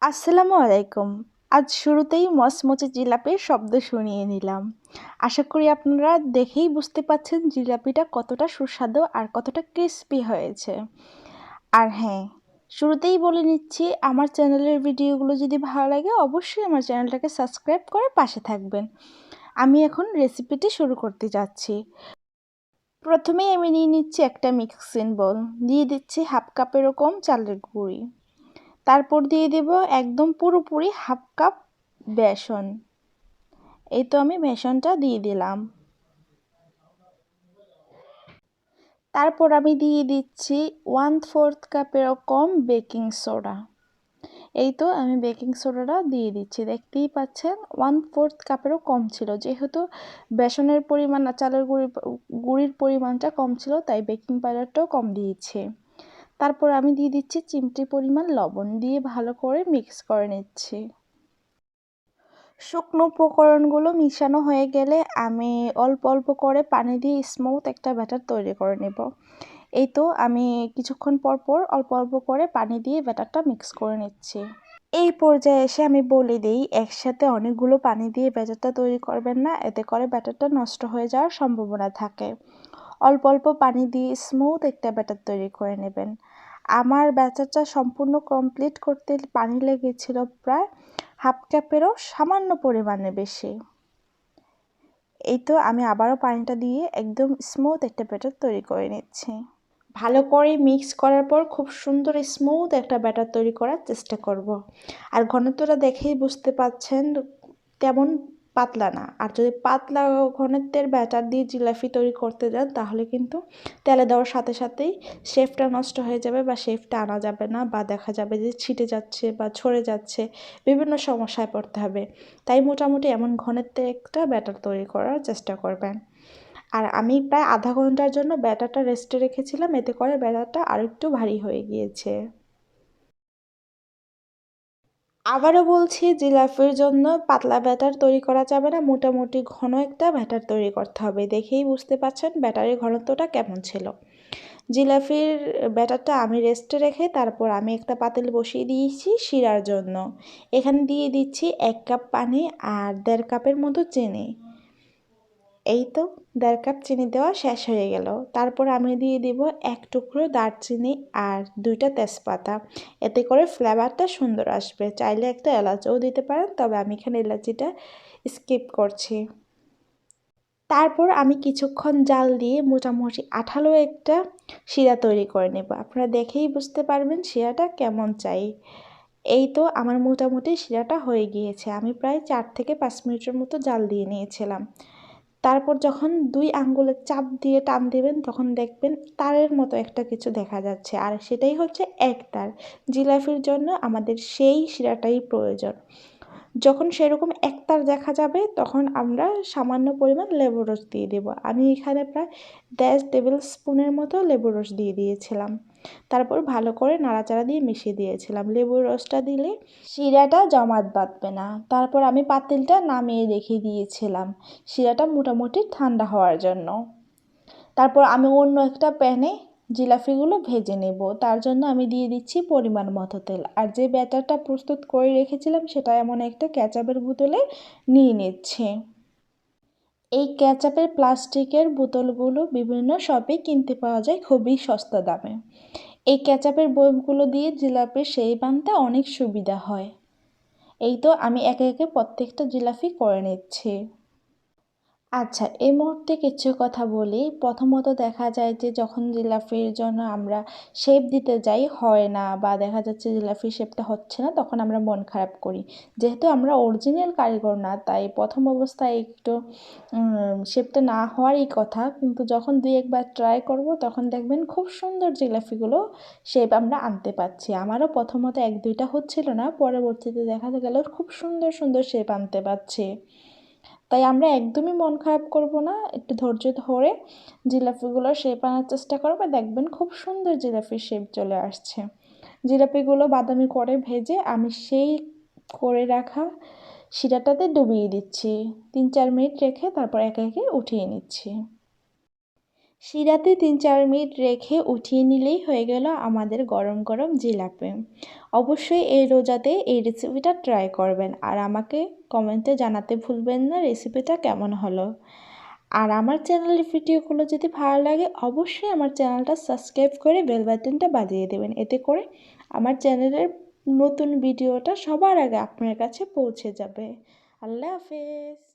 আসসালামু আলাইকুম। আজ শুরুতেই মচমচে জিলাপির শব্দ শুনিয়ে নিলাম। আশা করি আপনারা দেখেই বুঝতে পাচ্ছেন জিলাপিটা কতটা সুস্বাদু আর কতটা ক্রিস্পি হয়েছে। আর হ্যাঁ, শুরুতেই বলে নিচ্ছি আমার চ্যানেলের ভিডিওগুলো যদি ভালো লাগে অবশ্যই আমার চ্যানেলটাকে সাবস্ক্রাইব করে পাশে থাকবেন। আমি এখন রেসিপিটি শুরু করতে যাচ্ছি। প্রথমেই আমি নিয়ে নিচ্ছি একটা মিক্সিং বোল, দিয়ে দিচ্ছি হাফ কাপেরও কম চালের গুঁড়ি। তারপর দিয়ে দেব একদম পুরোপুরি হাফ কাপ বেসন। এই তো আমি বেসনটা দিয়ে দিলাম। তারপর আমি দিয়ে দিচ্ছি 1/4 কাপেরও কম বেকিং সোডা। এই তো আমি বেকিং সোডাটা দিয়ে দিচ্ছি, দেখতেই পাচ্ছেন 1/4 কাপেরও কম ছিল, যেহেতু বেসনের পরিমাণ আর চালের গুঁড়ির পরিমাণটা কম ছিল তাই বেকিং পাউডারটাও কম দিয়েছি। তারপর আমি দিয়ে দিচ্ছি চিমটি পরিমাণ লবণ, দিয়ে ভালো করে মিক্স করে নিচ্ছি। শুকনো উপকরণগুলো মিশানো হয়ে গেলে আমি অল্প অল্প করে পানি দিয়ে স্মুথ একটা ব্যাটার তৈরি করে নেব। এই তো আমি কিছুক্ষণ পর পর অল্প অল্প করে পানি দিয়ে ব্যাটারটা মিক্স করে নিচ্ছি। এই পর্যায়ে এসে আমি বলে দিই, একসাথে অনেকগুলো পানি দিয়ে ব্যাটারটা তৈরি করবেন না, এতে করে ব্যাটারটা নষ্ট হয়ে যাওয়ার সম্ভাবনা থাকে। অল্প অল্প পানি দিয়ে স্মুথ একটা ব্যাটার তৈরি করে নেবেন। আমার ব্যাটারটা সম্পূর্ণ কমপ্লিট করতে পানি লেগেছিল প্রায় হাফ কাপেরও সামান্য পরিমাণে বেশি। এই তো আমি আবারও পানিটা দিয়ে একদম স্মুথ একটা ব্যাটার তৈরি করে নিচ্ছি। ভালো করে মিক্স করার পর খুব সুন্দর স্মুথ একটা ব্যাটার তৈরি করার চেষ্টা করব। আর ঘনত্বটা দেখেই বুঝতে পাচ্ছেন তেমন পাতলা না। আর যদি পাতলা ঘনত্বের ব্যাটার দিয়ে জিলাপি তৈরি করতে যান তাহলে কিন্তু তেলে দেওয়ার সাথে সাথেই শেপটা নষ্ট হয়ে যাবে বা শেপটা আনা যাবে না, বা দেখা যাবে যে ছিটে যাচ্ছে বা ছড়ে যাচ্ছে, বিভিন্ন সমস্যায় পড়তে হবে। তাই মোটামুটি এমন ঘনত্বের একটা ব্যাটার তৈরি করার চেষ্টা করবেন। আর আমি প্রায় আধা ঘন্টার জন্য ব্যাটারটা রেস্টে রেখেছিলাম, এতে করে ব্যাটারটা আরেকটু ভারী হয়ে গিয়েছে। আবারও বলছি, জিলাপির জন্য পাতলা ব্যাটার তৈরি করা যাবে না, মোটামুটি ঘন একটা ব্যাটার তৈরি করতে হবে। দেখেই বুঝতে পারছেন ব্যাটারের ঘনত্বটা কেমন ছিল। জিলাপির ব্যাটারটা আমি রেস্টে রেখে তারপর আমি একটা পাতিল বসিয়ে দিয়েছি শিরার জন্য। এখানে দিয়ে দিচ্ছি 1 কাপ পানি আর 1.5 কাপের মতো চিনি। এই তো 1.5 কাপ চিনি দেওয়া শেষ হয়ে গেল। তারপর আমি দিয়ে দিব 1 টুকরো দারচিনি আর 2টা তেজপাতা, এতে করে ফ্লেভারটা সুন্দর আসবে। চাইলে একটা এলাচও দিতে পারেন, তবে আমি এখানে এলাচিটা স্কিপ করছি। তারপর আমি কিছুক্ষণ জাল দিয়ে মোটামুটি আঠালো একটা শিরা তৈরি করে নেব। আপনারা দেখেই বুঝতে পারবেন শিরাটা কেমন চাই। এই তো আমার মোটামুটি শিরাটা হয়ে গিয়েছে। আমি প্রায় 4 থেকে 5 মিনিটের মতো জাল দিয়ে নিয়েছিলাম। তারপর যখন 2 আঙ্গুলের চাপ দিয়ে টান দেবেন তখন দেখবেন তারের মতো একটা কিছু দেখা যাচ্ছে, আর সেটাই হচ্ছে একতার। জিলাপির জন্য আমাদের সেই শিরাটাই প্রয়োজন। যখন সেরকম একতার দেখা যাবে তখন আমরা সামান্য পরিমাণ লেবুর রস দিয়ে দেব। আমি এখানে প্রায় 1.5 টেবিল স্পুনের মতো লেবুর রস দিয়ে দিয়েছিলাম। তারপর ভালো করে নাড়াচাড়া দিয়ে মিশিয়ে দিয়েছিলাম। লেবুর রসটা দিলে শিরাটা জমাট বাঁধবে না। তারপর আমি পাতিলটা নামিয়ে রেখে দিয়েছিলাম শিরাটা মোটামুটি ঠান্ডা হওয়ার জন্য। তারপর আমি অন্য একটা প্যানে জিলাপিগুলো ভেজে নেব। তার জন্য আমি দিয়ে দিচ্ছি পরিমাণ মতো তেল। আর যে ব্যাটারটা প্রস্তুত করে রেখেছিলাম সেটা এমন একটা ক্যাচাপের বোতলে নিয়ে নিচ্ছি। এই ক্যাচাপের প্লাস্টিকের বোতলগুলো বিভিন্ন শপে কিনতে পাওয়া যায় খুবই সস্তা দামে। এই ক্যাচাপের বয়মগুলো দিয়ে জিলাপির সেই বানতে অনেক সুবিধা হয়। এই তো আমি একে একে প্রত্যেকটা জিলাপি করে নিচ্ছি। আচ্ছা, এই মুহূর্তে কিছু কথা বলি। প্রথমত দেখা যায় যে যখন জিলাপির জন্য আমরা শেপ দিতে যাই হয় না, বা দেখা যাচ্ছে জিলাপির শেপটা হচ্ছে না, তখন আমরা মন খারাপ করি। যেহেতু আমরা অরিজিনাল কারিগর না, তাই প্রথম অবস্থায় একটু শেপটা না হওয়ারই কথা, কিন্তু যখন 2-1 বার ট্রাই করব তখন দেখবেন খুব সুন্দর জিলাপিগুলো শেপ আমরা আনতে পারছি। আমারও প্রথমত 1-2টা হচ্ছিল না, পরবর্তীতে দেখা গেল খুব সুন্দর সুন্দর শেপ আনতে পারছি। তাই আমরা একদমই মন খারাপ করব না, একটু ধৈর্য ধরে জিলাপিগুলোর শেপ আনার চেষ্টা করবে, দেখবেন খুব সুন্দর জিলাপির শেপ চলে আসছে। জিলাপিগুলো বাদামি করে ভেজে আমি সেই করে রাখা শিরাটাতে ডুবিয়ে দিচ্ছি। 3-4 মিনিট রেখে তারপর একে একে উঠিয়ে নিচ্ছি। শিরাতে 3-4 মিনিট রেখে উঠিয়ে নিলেই হয়ে গেল আমাদের গরম গরম জিলাপি। অবশ্যই এই রোজাতে এই রেসিপিটা ট্রাই করবেন আর আমাকে কমেন্টে জানাতে ভুলবেন না রেসিপিটা কেমন হলো। আর আমার চ্যানেলের ভিডিওগুলো যদি ভালো লাগে অবশ্যই আমার চ্যানেলটা সাবস্ক্রাইব করে বেল বাটনটা বাজিয়ে দেবেন, এতে করে আমার চ্যানেলের নতুন ভিডিওটা সবার আগে আপনার কাছে পৌঁছে যাবে। আল্লাহ হাফেজ।